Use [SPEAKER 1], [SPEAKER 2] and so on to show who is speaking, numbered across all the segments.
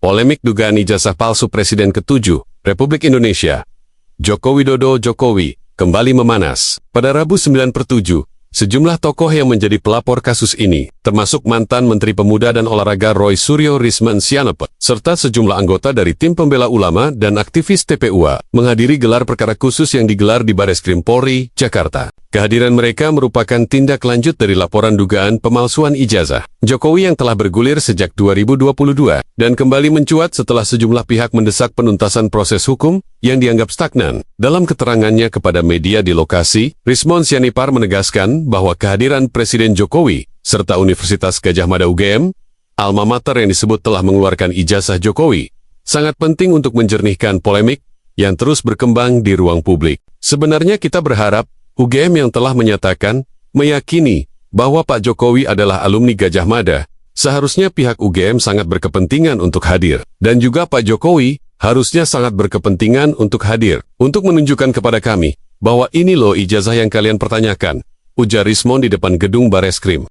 [SPEAKER 1] Polemik dugaan ijazah palsu Presiden ke-7 Republik Indonesia, Joko Widodo Jokowi, kembali memanas. Pada Rabu 9/7, sejumlah tokoh yang menjadi pelapor kasus ini, termasuk mantan Menteri Pemuda dan Olahraga Roy Suryo Risman Sianipot, serta sejumlah anggota dari tim pembela ulama dan aktivis TPUA, menghadiri gelar perkara khusus yang digelar di Bareskrim Polri, Jakarta. Kehadiran mereka merupakan tindak lanjut dari laporan dugaan pemalsuan ijazah Jokowi yang telah bergulir sejak 2022 dan kembali mencuat setelah sejumlah pihak mendesak penuntasan proses hukum yang dianggap stagnan. Dalam keterangannya kepada media di lokasi, Risman Sianipar menegaskan bahwa kehadiran Presiden Jokowi serta Universitas Gadjah Mada UGM, alma mater yang disebut telah mengeluarkan ijazah Jokowi, sangat penting untuk menjernihkan polemik yang terus berkembang di ruang publik. Sebenarnya kita berharap UGM yang telah menyatakan, meyakini bahwa Pak Jokowi adalah alumni Gadjah Mada, seharusnya pihak UGM sangat berkepentingan untuk hadir. Dan juga Pak Jokowi harusnya sangat berkepentingan untuk hadir, untuk menunjukkan kepada kami, bahwa ini loh ijazah yang kalian pertanyakan, ujar Risman di depan gedung Bareskrim.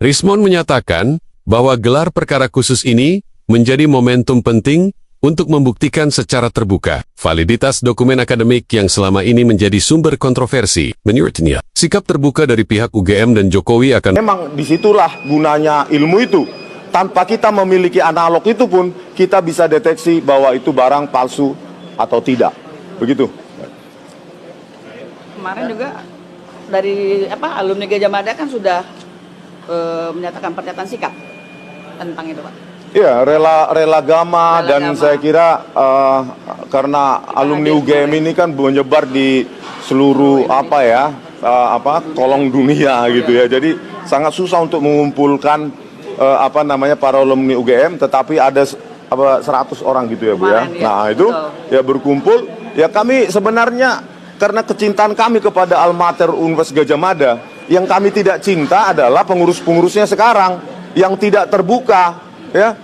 [SPEAKER 1] Risman menyatakan bahwa gelar perkara khusus ini menjadi momentum penting untuk membuktikan secara terbuka validitas dokumen akademik yang selama ini menjadi sumber kontroversi. Menurutnya, sikap terbuka dari pihak UGM dan Jokowi akan...
[SPEAKER 2] Memang disitulah gunanya ilmu itu. Tanpa kita memiliki analog itu pun, kita bisa deteksi bahwa itu barang palsu atau tidak. Begitu.
[SPEAKER 3] Kemarin juga dari alumni Gadjah Mada kan sudah menyatakan pernyataan sikap tentang itu, Pak.
[SPEAKER 2] Iya, rela gama dan saya kira karena alumni UGM ini kan menyebar di seluruh kolong dunia gitu ya. Jadi sangat susah untuk mengumpulkan para alumni UGM, tetapi ada 100 orang gitu ya, Bu ya. Nah, itu ya berkumpul. Ya kami sebenarnya karena kecintaan kami kepada alma mater Universitas Gadjah Mada, yang kami tidak cinta adalah pengurus-pengurusnya sekarang yang tidak terbuka. Ya,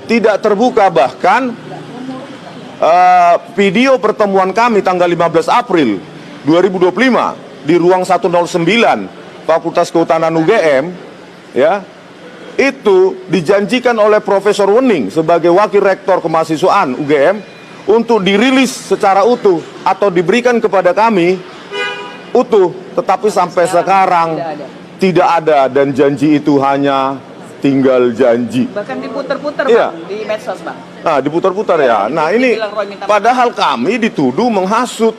[SPEAKER 2] tidak terbuka. Bahkan video pertemuan kami tanggal 15 April 2025 di ruang 109 Fakultas Kehutanan UGM, ya, itu dijanjikan oleh Profesor Wening sebagai Wakil Rektor Kemahasiswaan UGM untuk dirilis secara utuh atau diberikan kepada kami utuh, tetapi sampai sekarang tidak ada, dan janji itu hanya tinggal janji.
[SPEAKER 3] Bahkan diputar-putar,
[SPEAKER 2] iya,
[SPEAKER 3] Bang, di medsos, Bang.
[SPEAKER 2] Nah, diputar-putar ya. Nah, ini padahal kami dituduh menghasut.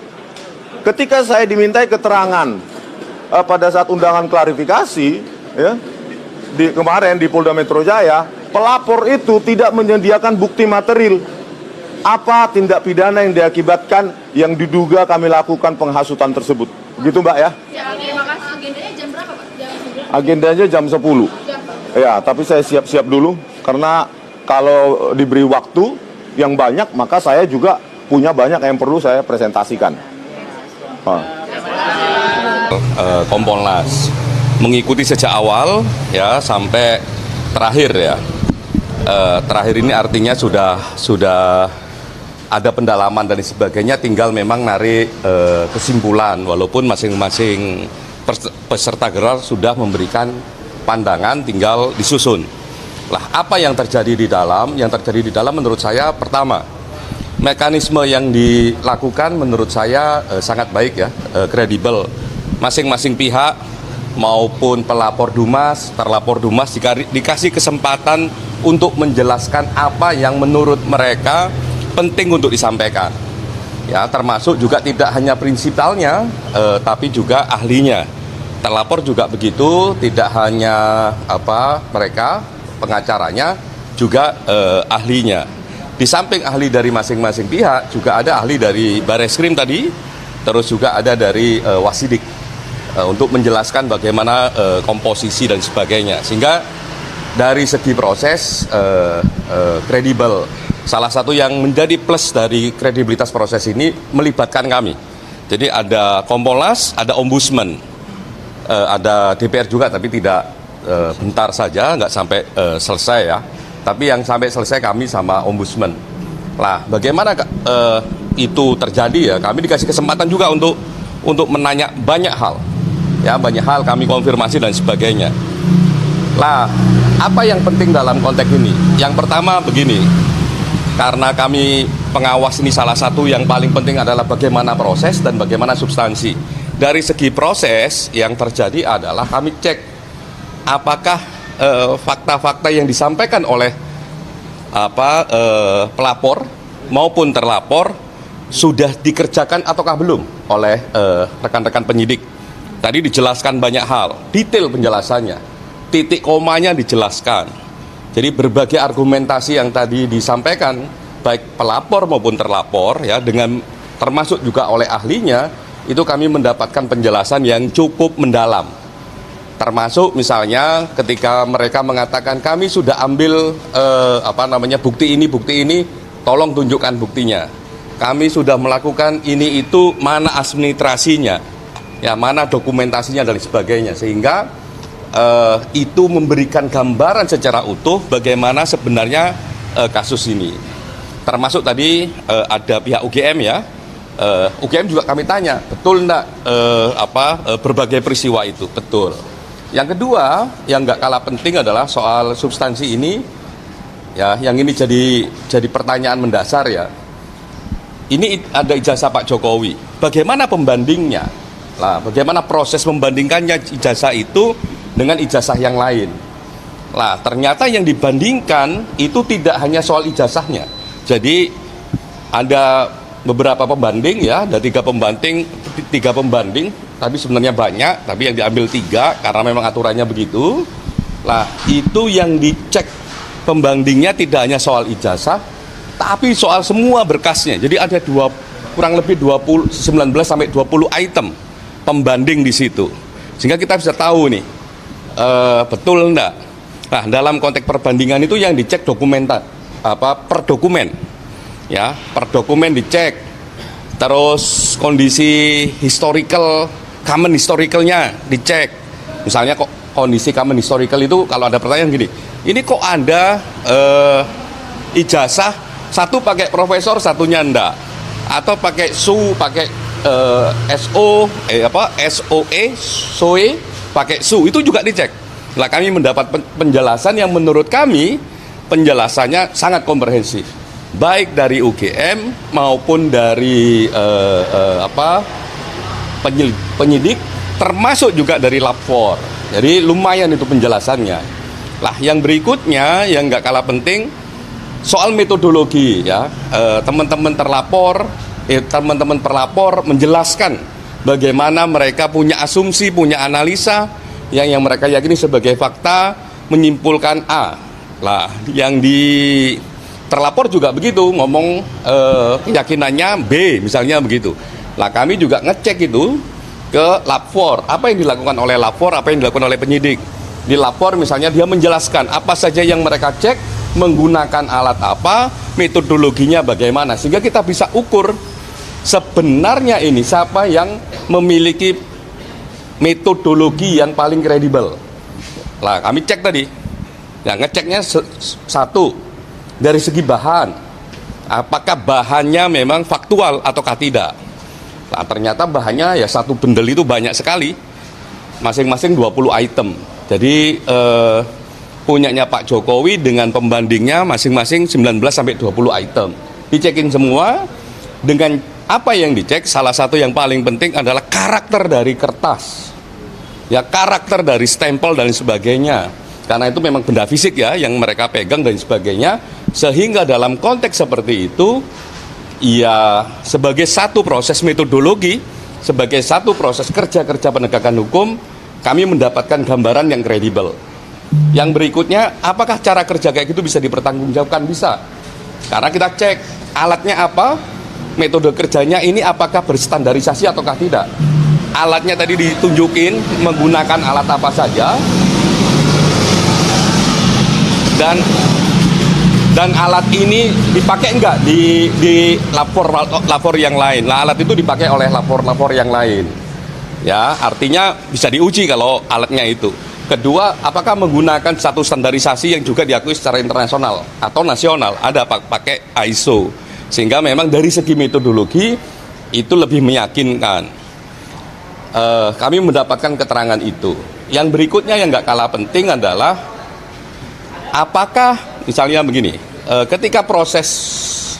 [SPEAKER 2] Ketika saya dimintai keterangan pada saat undangan klarifikasi, ya, kemarin di Polda Metro Jaya, pelapor itu tidak menyediakan bukti material apa tindak pidana yang diakibatkan yang diduga kami lakukan penghasutan tersebut. Begitu, Mbak ya?
[SPEAKER 4] Ya, terima kasih. Agendanya jam berapa, Pak?
[SPEAKER 2] Agendanya jam 10. Ya, tapi saya siap-siap dulu, karena kalau diberi waktu yang banyak, maka saya juga punya banyak yang perlu saya presentasikan.
[SPEAKER 5] Kompolnas mengikuti sejak awal ya sampai terakhir ya. Terakhir ini artinya sudah ada pendalaman dan sebagainya, tinggal memang narik kesimpulan, walaupun masing-masing peserta gelar sudah memberikan pandangan, tinggal disusun. Lah, apa yang terjadi di dalam? Yang terjadi di dalam menurut saya, pertama, mekanisme yang dilakukan menurut saya sangat baik ya, kredibel. Masing-masing pihak maupun pelapor Dumas, terlapor Dumas dikasih kesempatan untuk menjelaskan apa yang menurut mereka penting untuk disampaikan. Ya, termasuk juga tidak hanya prinsipalnya, tapi juga ahlinya. Terlapor juga begitu, tidak hanya mereka pengacaranya, juga ahlinya. Di samping ahli dari masing-masing pihak, juga ada ahli dari Bareskrim tadi, terus juga ada dari Wasidik untuk menjelaskan bagaimana komposisi dan sebagainya. Sehingga dari segi proses kredibel. Salah satu yang menjadi plus dari kredibilitas proses ini melibatkan kami. Jadi ada Kompolnas, ada Ombudsman. Ada DPR juga, tapi tidak bentar saja, nggak sampai selesai ya. Tapi yang sampai selesai kami sama Ombudsman. Nah, bagaimana itu terjadi ya? Kami dikasih kesempatan juga untuk menanya banyak hal, ya, banyak hal kami konfirmasi dan sebagainya. Lah, apa yang penting dalam konteks ini? Yang pertama begini, karena kami pengawas ini salah satu yang paling penting adalah bagaimana proses dan bagaimana substansi. Dari segi proses yang terjadi adalah kami cek apakah fakta-fakta yang disampaikan oleh pelapor maupun terlapor sudah dikerjakan ataukah belum oleh rekan-rekan penyidik. Tadi dijelaskan banyak hal, detail penjelasannya, titik komanya dijelaskan. Jadi berbagai argumentasi yang tadi disampaikan baik pelapor maupun terlapor ya, dengan termasuk juga oleh ahlinya, itu kami mendapatkan penjelasan yang cukup mendalam. Termasuk misalnya ketika mereka mengatakan kami sudah ambil bukti ini, tolong tunjukkan buktinya. Kami sudah melakukan ini itu, mana administrasinya, ya mana dokumentasinya dan sebagainya, sehingga itu memberikan gambaran secara utuh bagaimana sebenarnya kasus ini. Termasuk tadi ada pihak UGM ya, UGM juga kami tanya, betul enggak berbagai peristiwa itu, betul. Yang kedua, yang nggak kalah penting adalah soal substansi ini, ya, yang ini jadi pertanyaan mendasar ya. Ini ada ijazah Pak Jokowi, bagaimana pembandingnya? Lah, bagaimana proses membandingkannya ijazah itu dengan ijazah yang lain? Lah, ternyata yang dibandingkan itu tidak hanya soal ijazahnya. Jadi ada beberapa pembanding ya, ada tiga pembanding, tapi sebenarnya banyak, tapi yang diambil 3 karena memang aturannya begitu. Lah, itu yang dicek pembandingnya tidak hanya soal ijazah, tapi soal semua berkasnya. Jadi ada kurang lebih 19 sampai 20 item pembanding di situ. Sehingga kita bisa tahu nih, betul enggak. Nah, dalam konteks perbandingan itu yang dicek per dokumen. Ya, per dokumen dicek. Terus kondisi common historicalnya dicek. Misalnya kok kondisi common historical itu kalau ada pertanyaan gini, ini kok ada ijazah satu pakai profesor, satunya enggak, atau pakai pakai SOE pakai SU, itu juga dicek. Nah, kami mendapat penjelasan yang menurut kami penjelasannya sangat komprehensif, baik dari UGM maupun dari penyidik, termasuk juga dari lapor. Jadi lumayan itu penjelasannya. Lah, yang berikutnya yang nggak kalah penting soal metodologi ya. Teman-teman pelapor menjelaskan bagaimana mereka punya asumsi, punya analisa yang mereka yakini sebagai fakta, menyimpulkan A. Lah, yang terlapor juga begitu, ngomong keyakinannya B, misalnya begitu. Lah, kami juga ngecek itu ke lapor, apa yang dilakukan oleh lapor, apa yang dilakukan oleh penyidik. Di lapor misalnya dia menjelaskan apa saja yang mereka cek, menggunakan alat apa, metodologinya bagaimana, sehingga kita bisa ukur sebenarnya ini siapa yang memiliki metodologi yang paling kredibel. Lah, kami cek tadi. Ya, ngeceknya satu, dari segi bahan. Apakah bahannya memang faktual ataukah tidak? Nah, ternyata bahannya ya satu bendel itu banyak sekali. Masing-masing 20 item. Jadi punyanya Pak Jokowi dengan pembandingnya masing-masing 19 sampai 20 item. Dicekin semua. Dengan apa yang dicek, salah satu yang paling penting adalah karakter dari kertas. Ya, karakter dari stempel dan sebagainya. Karena itu memang benda fisik ya yang mereka pegang dan sebagainya. Sehingga dalam konteks seperti itu, ya sebagai satu proses metodologi, sebagai satu proses kerja-kerja penegakan hukum, kami mendapatkan gambaran yang kredibel. Yang berikutnya, apakah cara kerja kayak gitu bisa dipertanggungjawabkan? Bisa. Karena kita cek alatnya apa, metode kerjanya ini apakah berstandarisasi ataukah tidak. Alatnya tadi ditunjukin menggunakan alat apa saja, dan alat ini dipakai enggak di lapor yang lain. Nah, alat itu dipakai oleh lapor yang lain. Ya, artinya bisa diuji kalau alatnya itu. Kedua, apakah menggunakan satu standarisasi yang juga diakui secara internasional atau nasional? Ada pakai ISO. Sehingga memang dari segi metodologi itu lebih meyakinkan. Kami mendapatkan keterangan itu. Yang berikutnya yang nggak kalah penting adalah apakah misalnya begini, ketika proses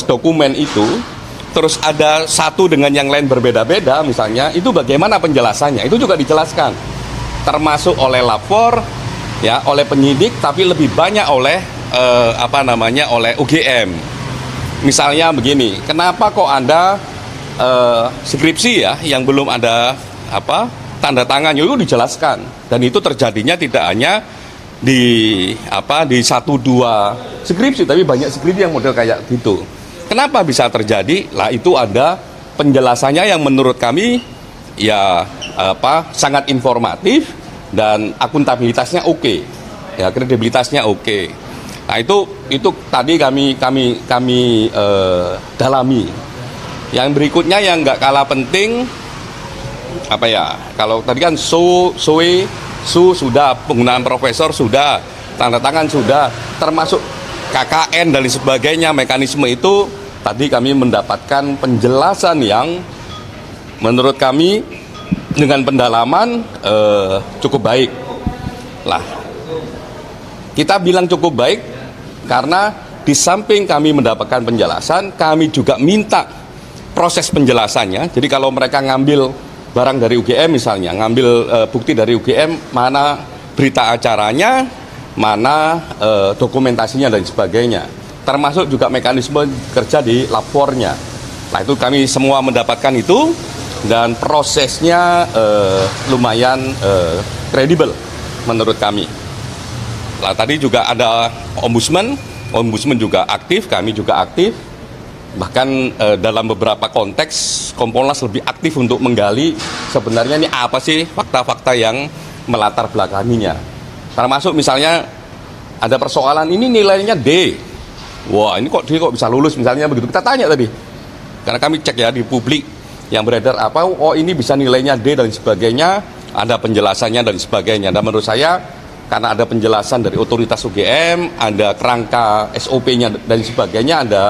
[SPEAKER 5] dokumen itu terus ada satu dengan yang lain berbeda-beda misalnya, itu bagaimana penjelasannya? Itu juga dijelaskan, termasuk oleh lapor, ya, oleh penyidik, tapi lebih banyak oleh oleh UGM. Misalnya begini, kenapa kok Anda skripsi ya yang belum ada tanda tangannya, itu dijelaskan, dan itu terjadinya tidak hanya di 1-2 skripsi, tapi banyak skripsi yang model kayak gitu. Kenapa bisa terjadi? Lah itu ada penjelasannya yang menurut kami ya sangat informatif dan akuntabilitasnya oke. Ya, kredibilitasnya oke. Nah, itu tadi kami dalami. Yang berikutnya yang nggak kalah penting kalau tadi kan su sudah, penggunaan profesor sudah, tanda tangan sudah, termasuk KKN dan sebagainya, mekanisme itu tadi kami mendapatkan penjelasan yang menurut kami dengan pendalaman cukup baik. Lah, kita bilang cukup baik karena di samping kami mendapatkan penjelasan, kami juga minta proses penjelasannya. Jadi kalau mereka ngambil barang dari UGM misalnya, ngambil bukti dari UGM, mana berita acaranya, mana dokumentasinya dan sebagainya, termasuk juga mekanisme kerja di lapornya. Nah, itu kami semua mendapatkan itu, dan prosesnya lumayan kredibel menurut kami. Nah, tadi juga ada ombudsman juga aktif, kami juga aktif. Bahkan dalam beberapa konteks Kompolnas lebih aktif untuk menggali sebenarnya ini apa sih fakta-fakta yang melatar belakanginya. Termasuk misalnya ada persoalan ini nilainya D. Wah, ini kok dia kok bisa lulus misalnya begitu. Kita tanya tadi. Karena kami cek ya di publik yang beredar oh ini bisa nilainya D dan sebagainya, ada penjelasannya dan sebagainya. Dan menurut saya karena ada penjelasan dari otoritas UGM, ada kerangka SOP-nya dan sebagainya, ada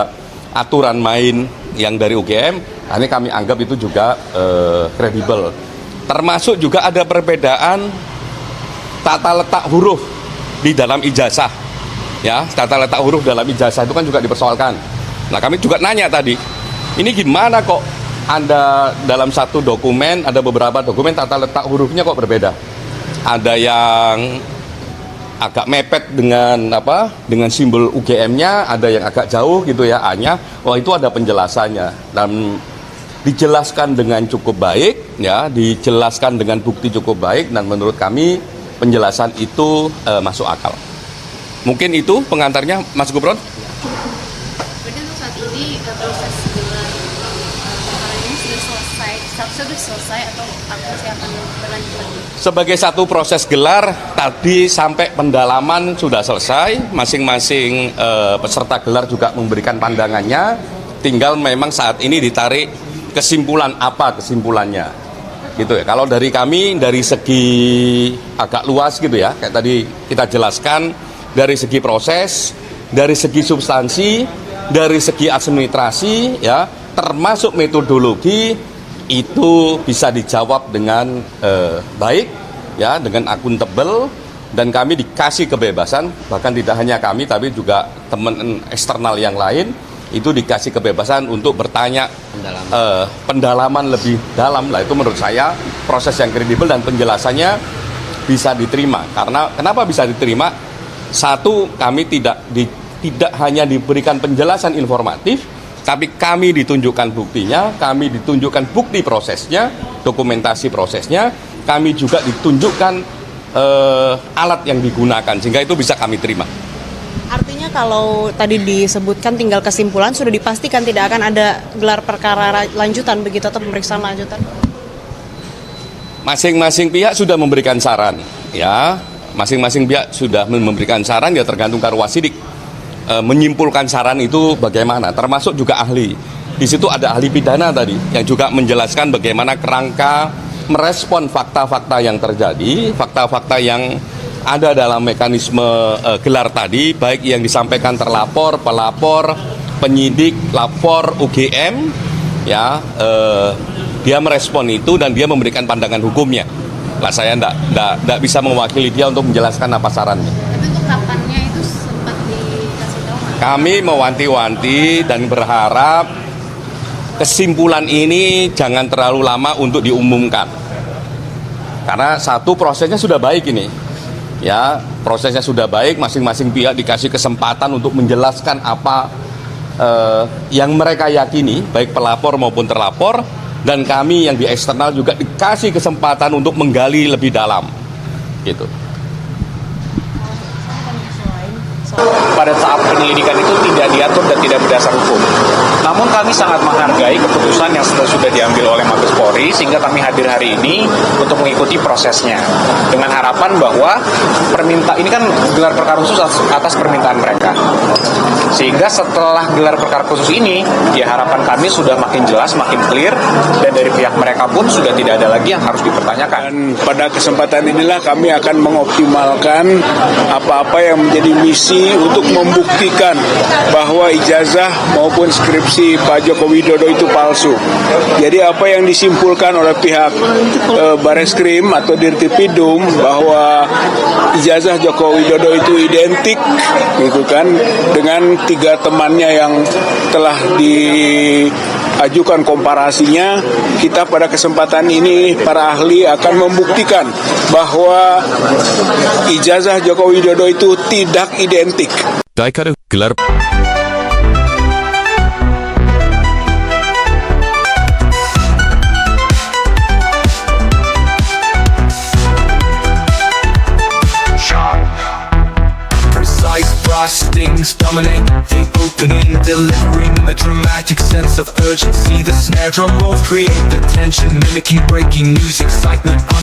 [SPEAKER 5] aturan main yang dari UGM, ini kami anggap itu juga kredibel. Termasuk juga ada perbedaan tata letak huruf di dalam ijazah, ya, tata letak huruf dalam ijazah itu kan juga dipersoalkan. Nah, kami juga nanya tadi, ini gimana kok Anda dalam satu dokumen, ada beberapa dokumen tata letak hurufnya kok berbeda? Ada yang agak mepet dengan simbol UGM-nya, ada yang agak jauh gitu ya, A-nya. Oh, itu ada penjelasannya dan dijelaskan dengan cukup baik, ya, dijelaskan dengan bukti cukup baik, dan menurut kami penjelasan itu masuk akal. Mungkin itu pengantarnya, Mas Gubron.
[SPEAKER 4] Berarti untuk saat ini proses gelar perkara ini sudah selesai atau masih akan berlanjut lagi?
[SPEAKER 5] Sebagai satu proses gelar, tadi sampai pendalaman sudah selesai, masing-masing peserta gelar juga memberikan pandangannya, tinggal memang saat ini ditarik kesimpulannya. Gitu ya. Kalau dari kami, dari segi agak luas gitu ya, kayak tadi kita jelaskan, dari segi proses, dari segi substansi, dari segi administrasi, ya, termasuk metodologi, itu bisa dijawab dengan baik, ya, dengan akuntabel, dan kami dikasih kebebasan, bahkan tidak hanya kami, tapi juga teman eksternal yang lain, itu dikasih kebebasan untuk bertanya pendalaman lebih dalam. Lah, itu menurut saya proses yang kredibel dan penjelasannya bisa diterima. Karena kenapa bisa diterima? Satu, kami tidak hanya diberikan penjelasan informatif, tapi kami ditunjukkan buktinya, kami ditunjukkan bukti prosesnya, dokumentasi prosesnya, kami juga ditunjukkan alat yang digunakan, sehingga itu bisa kami terima.
[SPEAKER 6] Artinya kalau tadi disebutkan tinggal kesimpulan, sudah dipastikan tidak akan ada gelar perkara lanjutan begitu atau pemeriksaan lanjutan?
[SPEAKER 5] Masing-masing pihak sudah memberikan saran, ya. Masing-masing pihak sudah memberikan saran, ya, tergantung karwasidik menyimpulkan saran itu bagaimana, termasuk juga ahli. Di situ ada ahli pidana tadi yang juga menjelaskan bagaimana kerangka merespon fakta-fakta yang terjadi, fakta-fakta yang ada dalam mekanisme gelar tadi, baik yang disampaikan terlapor, pelapor, penyidik, lapor, UGM, ya, dia merespon itu dan dia memberikan pandangan hukumnya. Lah saya enggak bisa mewakili dia untuk menjelaskan apa sarannya.
[SPEAKER 4] Tapi untuk kapannya itu sempat dikasih tahu nggak?
[SPEAKER 5] Kami mewanti-wanti dan berharap kesimpulan ini jangan terlalu lama untuk diumumkan. Karena satu, prosesnya sudah baik ini. Ya, prosesnya sudah baik, masing-masing pihak dikasih kesempatan untuk menjelaskan apa yang mereka yakini, baik pelapor maupun terlapor, dan kami yang di eksternal juga dikasih kesempatan untuk menggali lebih dalam. Gitu.
[SPEAKER 7] Pada tahap penyelidikan itu tidak diatur dan tidak berdasar hukum. Namun kami sangat menghargai keputusan yang sudah diambil oleh Mabes Polri, sehingga kami hadir hari ini untuk mengikuti prosesnya. Dengan harapan bahwa ini kan gelar perkara khusus atas permintaan mereka. Sehingga setelah gelar perkara khusus ini, ya harapan kami sudah makin jelas, makin clear, dan dari pihak mereka pun sudah tidak ada lagi yang harus dipertanyakan.
[SPEAKER 8] Dan pada kesempatan inilah kami akan mengoptimalkan apa-apa yang menjadi misi untuk membuktikan bahwa ijazah maupun skripsi Pak Joko Widodo itu palsu. Jadi apa yang disimpulkan oleh pihak Bareskrim atau Dirtipidum bahwa ijazah Joko Widodo itu identik gitu kan dengan 3 temannya yang telah diajukan komparasinya, kita pada kesempatan ini para ahli akan membuktikan bahwa ijazah Joko Widodo itu tidak identik.
[SPEAKER 1] Daikade gelar
[SPEAKER 9] Precise frostings dominate the opening, delivering a dramatic sense of urgency. The snare drum rolls create the tension, mimicking breaking news excitement.